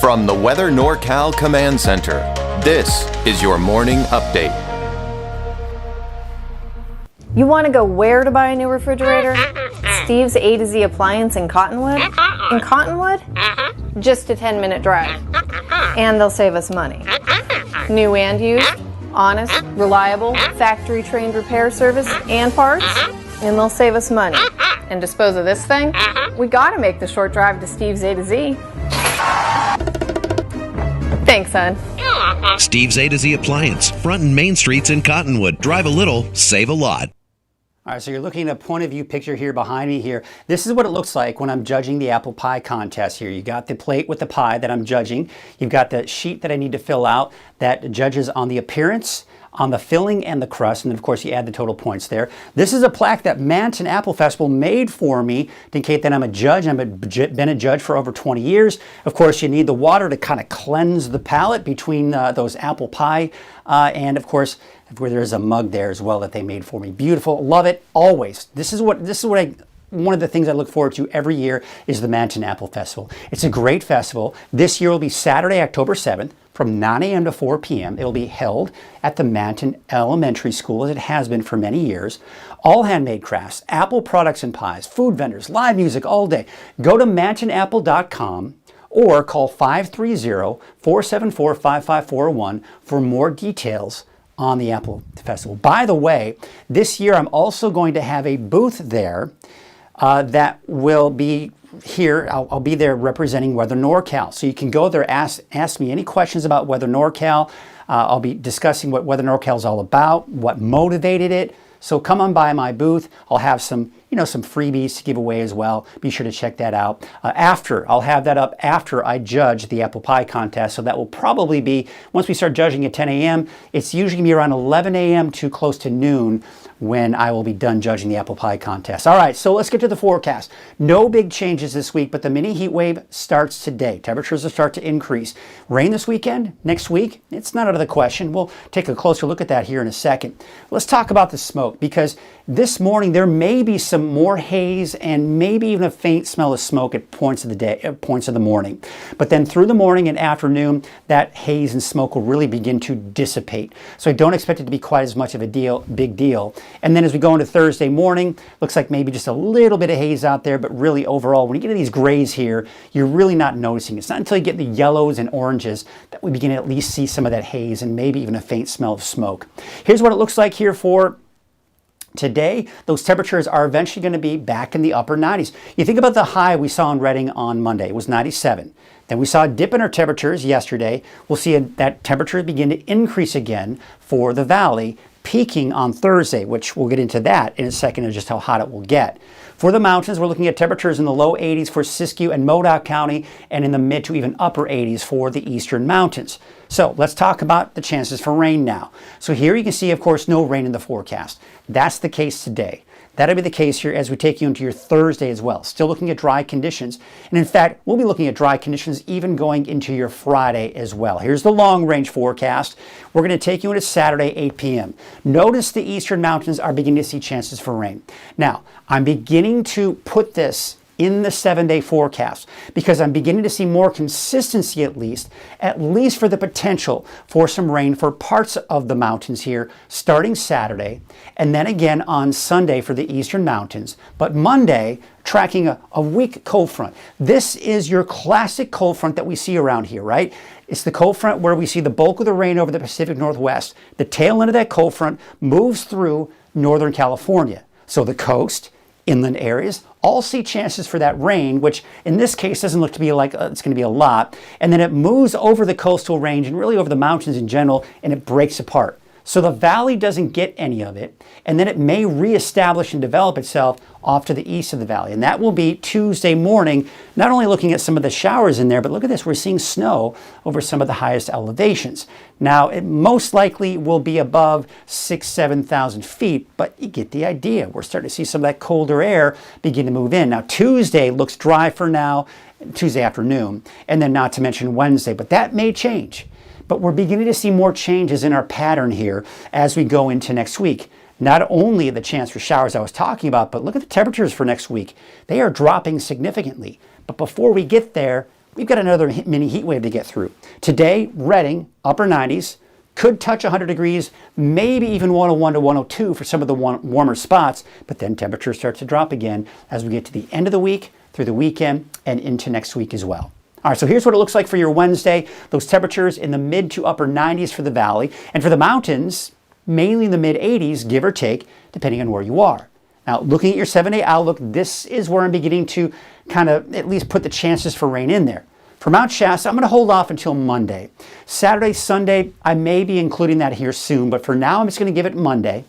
From the Weather NorCal Command Center, this is your morning update. You want to go where to buy a new refrigerator? Steve's A to Z Appliance in Cottonwood? In Cottonwood? Just a 10-minute drive. And they'll save us money. New and used, honest, reliable, factory-trained repair service and parts, and they'll save us money. And dispose of this thing? We gotta make the short drive to Steve's A to Z. Thanks, son. Steve's A to Z Appliance, front and main streets in Cottonwood. Drive a little, save a lot. All right, so you're looking at a point of view picture here behind me here. This is what it looks like when I'm judging the apple pie contest here. You got the plate with the pie that I'm judging. You've got the sheet that I need to fill out that judges on the appearance, on the filling and the crust, and then of course you add the total points there. This is a plaque that Manton Apple Festival made for me to indicate that I'm a judge. I've been a judge for over 20 years. Of course, you need the water to kind of cleanse the palate between those apple pie, and of course, where there's a mug there as well that they made for me. Beautiful, love it, always. This is what one of the things I look forward to every year is the Manton Apple Festival. It's a great festival. This year will be Saturday, October 7th from 9 a.m. to 4 p.m. It will be held at the Manton Elementary School, as it has been for many years. All handmade crafts, apple products and pies, food vendors, live music all day. Go to mantonapple.com or call 530-474-5541 for more details on the Apple Festival. By the way, this year I'm also going to have a booth there that will be here. I'll be there representing Weather NorCal. So you can go there, ask me any questions about Weather NorCal. I'll be discussing what Weather NorCal is all about, what motivated it. So come on by my booth. I'll have some freebies to give away as well. Be sure to check that out. I'll have that up after I judge the apple pie contest. So that will probably be, once we start judging at 10 a.m., it's usually going to be around 11 a.m. to close to noon when I will be done judging the apple pie contest. All right, so let's get to the forecast. No big changes this week, but the mini heat wave starts today. Temperatures will start to increase. Rain this weekend, next week, it's not out of the question. We'll take a closer look at that here in a second. Let's talk about the smoke, because this morning there may be some more haze and maybe even a faint smell of smoke at points of the morning. But then through the morning and afternoon, that haze and smoke will really begin to dissipate. So I don't expect it to be quite as much of a big deal. And then as we go into Thursday morning, looks like maybe just a little bit of haze out there, but really overall, when you get to these grays here, you're really not noticing. It's not until you get the yellows and oranges that we begin to at least see some of that haze and maybe even a faint smell of smoke. Here's what it looks like here for today. Those temperatures are eventually going to be back in the upper 90s. You think about the high we saw in Reading on Monday. It was 97. Then we saw a dip in our temperatures yesterday. We'll see that temperature begin to increase again for the valley, peaking on Thursday, which we'll get into that in a second and just how hot it will get. For the mountains, we're looking at temperatures in the low 80s for Siskiyou and Modoc County, and in the mid to even upper 80s for the eastern mountains. So let's talk about the chances for rain now. So here you can see, of course, no rain in the forecast. That's the case today. That'll be the case here as we take you into your Thursday as well. Still looking at dry conditions. And in fact, we'll be looking at dry conditions even going into your Friday as well. Here's the long range forecast. We're going to take you into Saturday, 8 p.m. Notice the eastern mountains are beginning to see chances for rain. Now, I'm beginning to put this in the 7-day forecast because I'm beginning to see more consistency at least for the potential for some rain for parts of the mountains here starting Saturday and then again on Sunday for the eastern mountains. But Monday, tracking a weak cold front. This is your classic cold front that we see around here, right? It's the cold front where we see the bulk of the rain over the Pacific Northwest. The tail end of that cold front moves through Northern California. So the coast, inland areas, all see chances for that rain, which in this case doesn't look to be like it's going to be a lot. And then it moves over the coastal range and really over the mountains in general, and it breaks apart. So the valley doesn't get any of it, and then it may reestablish and develop itself off to the east of the valley. And that will be Tuesday morning, not only looking at some of the showers in there, but look at this, we're seeing snow over some of the highest elevations. Now, it most likely will be above 7,000 feet, but you get the idea. We're starting to see some of that colder air begin to move in. Now, Tuesday looks dry for now, Tuesday afternoon, and then not to mention Wednesday, but that may change. But we're beginning to see more changes in our pattern here as we go into next week. Not only the chance for showers I was talking about, but look at the temperatures for next week. They are dropping significantly. But before we get there, we've got another mini heat wave to get through. Today, Reading, upper 90s, could touch 100 degrees, maybe even 101 to 102 for some of the warmer spots, but then temperatures start to drop again as we get to the end of the week, through the weekend, and into next week as well. All right, so here's what it looks like for your Wednesday. Those temperatures in the mid to upper 90s for the valley, and for the mountains, mainly in the mid 80s, give or take, depending on where you are. Now, looking at your 7-day outlook, this is where I'm beginning to kind of at least put the chances for rain in there. For Mount Shasta, I'm going to hold off until Monday. Saturday, Sunday, I may be including that here soon, but for now, I'm just going to give it Monday.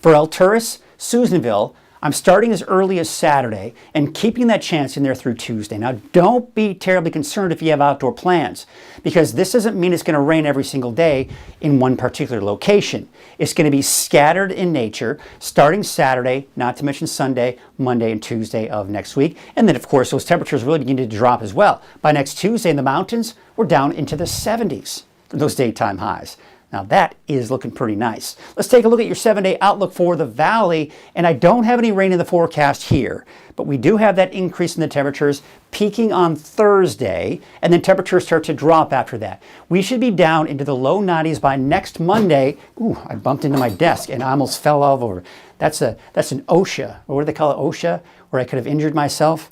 For Alturas, Susanville, I'm starting as early as Saturday and keeping that chance in there through Tuesday. Now, don't be terribly concerned if you have outdoor plans, because this doesn't mean it's going to rain every single day in one particular location. It's going to be scattered in nature, starting Saturday, not to mention Sunday, Monday, and Tuesday of next week. And then, of course, those temperatures really begin to drop as well. By next Tuesday in the mountains, we're down into the 70s for those daytime highs. Now that is looking pretty nice. Let's take a look at your 7-day outlook for the valley. And I don't have any rain in the forecast here, but we do have that increase in the temperatures peaking on Thursday, and then temperatures start to drop after that. We should be down into the low 90s by next Monday. Ooh, I bumped into my desk and I almost fell over. That's an OSHA, or what do they call it, OSHA, where I could have injured myself.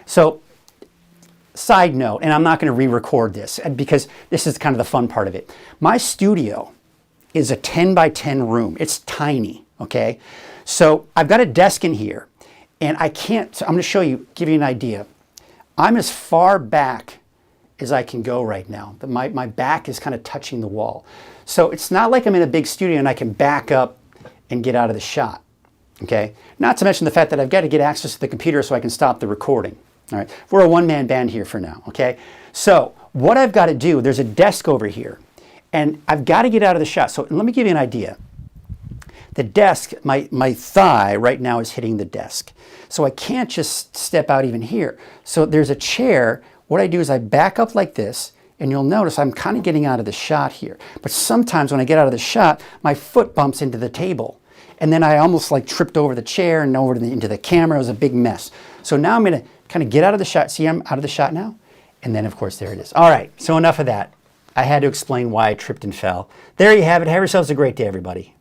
So, side note, and I'm not going to re-record this because this is kind of the fun part of it. My studio is a 10 by 10 room. It's tiny, okay? So I've got a desk in here, and I can't, so I'm going to show you, give you an idea. I'm as far back as I can go right now. My back is kind of touching the wall. So it's not like I'm in a big studio and I can back up and get out of the shot, okay? Not to mention the fact that I've got to get access to the computer so I can stop the recording. All right, we're a one-man band here for now, okay? So what I've got to do, there's a desk over here, and I've got to get out of the shot. So let me give you an idea. The desk, my thigh right now is hitting the desk. So I can't just step out even here. So there's a chair. What I do is I back up like this, and you'll notice I'm kind of getting out of the shot here. But sometimes when I get out of the shot, my foot bumps into the table. And then I almost like tripped over the chair and over into the camera. It was a big mess. So now I'm going to kind of get out of the shot. See, I'm out of the shot now. And then, of course, there it is. All right, so enough of that. I had to explain why I tripped and fell. There you have it. Have yourselves a great day, everybody.